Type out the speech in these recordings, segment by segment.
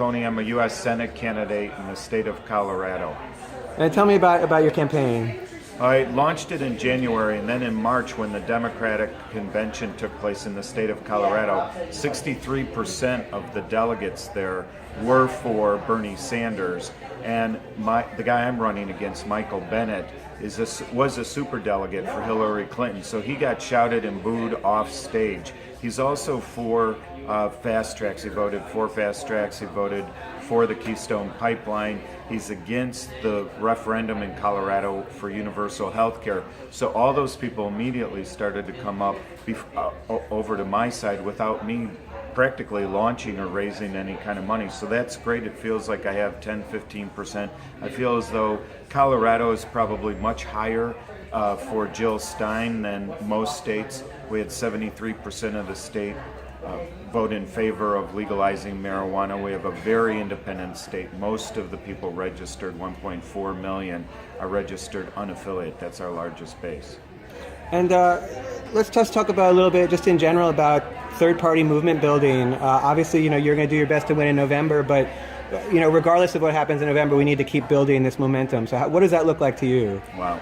Menconi. I'm a U.S. Senate candidate in the state of Colorado. And tell me about your campaign. I launched it in January, and then in March, when the Democratic convention took place in the state of Colorado, 63% of the delegates there were for Bernie Sanders, and the guy I'm running against, Michael Bennet, was a superdelegate for Hillary Clinton, so he got shouted and booed off stage. He's also for fast tracks. He voted for fast tracks. He voted for the Keystone Pipeline. He's against the referendum in Colorado for universal health care. So all those people immediately started to come up over to my side without me practically launching or raising any kind of money. So that's great. It feels like I have 10-15%. I feel as though Colorado is probably much higher for Jill Stein than most states. We had 73% of the state vote in favor of legalizing marijuana. We have a very independent state. Most of the people registered, 1.4 million, are registered unaffiliated. That's our largest base. And let's just talk about a little bit, just in general, about third-party movement building. Obviously, you're going to do your best to win in November, but regardless of what happens in November, we need to keep building this momentum. So, what does that look like to you? Wow.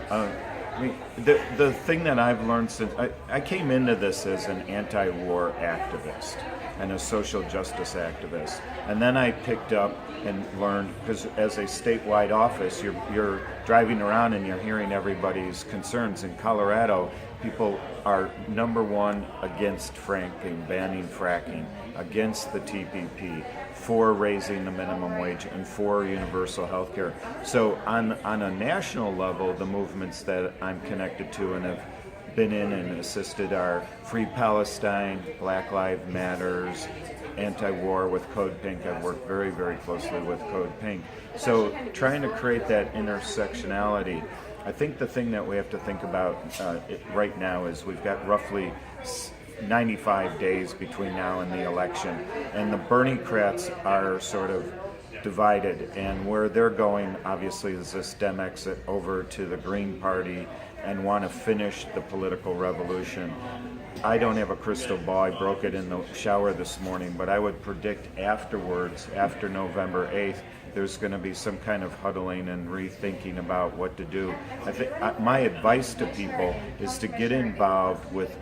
The thing that I've learned since I came into this as an anti-war activist and a social justice activist, and then I picked up and learned, because as a statewide office, you're driving around and you're hearing everybody's concerns. In Colorado, people are number one against fracking, banning fracking, against the TPP, for raising the minimum wage, and for universal health care. So on a national level, the movements that I'm connected to and have been in and assisted are Free Palestine, Black Lives Matters, anti-war with Code Pink. I've worked very, very closely with Code Pink. So trying to create that intersectionality. I think the thing that we have to think about right now is we've got roughly 95 days between now and the election, and the Bernie-crats are sort of divided, and where they're going obviously is this Dem exit over to the Green Party and want to finish the political revolution. I don't have a crystal ball. I broke it in the shower this morning, but I would predict afterwards, after November 8th, there's going to be some kind of huddling and rethinking about what to do. I think my advice to people is to get involved with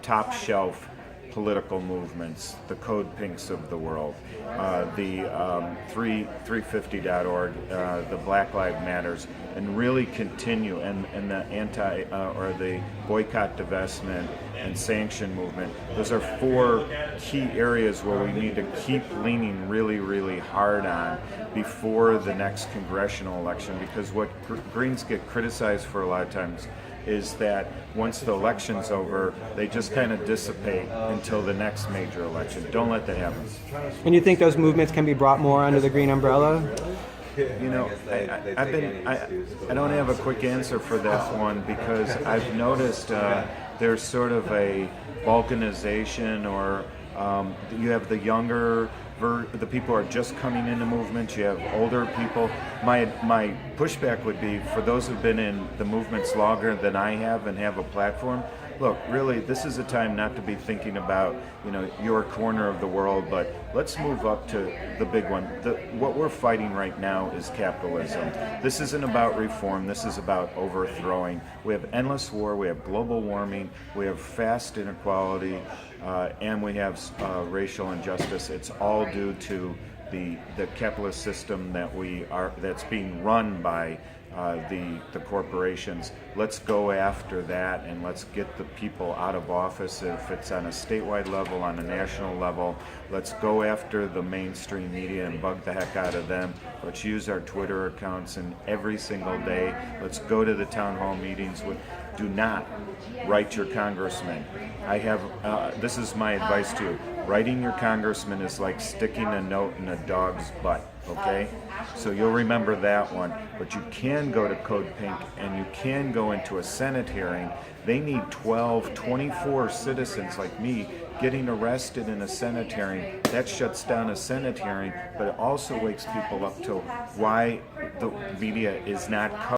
top shelf political movements, the Code Pinks of the world, the 350.org, the Black Lives Matters, and really continue, and the the boycott, divestment, and sanction movement. Those are four key areas where we need to keep leaning really, really hard on before the next congressional election, because what Greens get criticized for a lot of times is that once the election's over, they just kind of dissipate until the next major election. Don't let that happen. And you think those movements can be brought more under the green umbrella? I don't have a quick answer for that one, because I've noticed there's sort of a balkanization, or you have the younger, the people are just coming into movements, you have older people. My pushback would be, for those who've been in the movements longer than I have and have a platform, look, really, this is a time not to be thinking about, your corner of the world, but let's move up to the big one. What we're fighting right now is capitalism. This isn't about reform. This is about overthrowing. We have endless war. We have global warming. We have vast inequality, and we have racial injustice. It's all due to the capitalist system that's being run by the corporations. Let's go after that, and let's get the people out of office. If it's on a statewide level, on a national level, let's go after the mainstream media and bug the heck out of them. Let's use our Twitter accounts, and every single day, let's go to the town hall meetings. Do not write your congressman. This is my advice to you. Writing your congressman is like sticking a note in a dog's butt, okay? So you'll remember that one. But you can go to Code Pink, and you can go into a Senate hearing. They need 12, 24 citizens like me getting arrested in a Senate hearing. That shuts down a Senate hearing, but it also wakes people up to why the media is not covering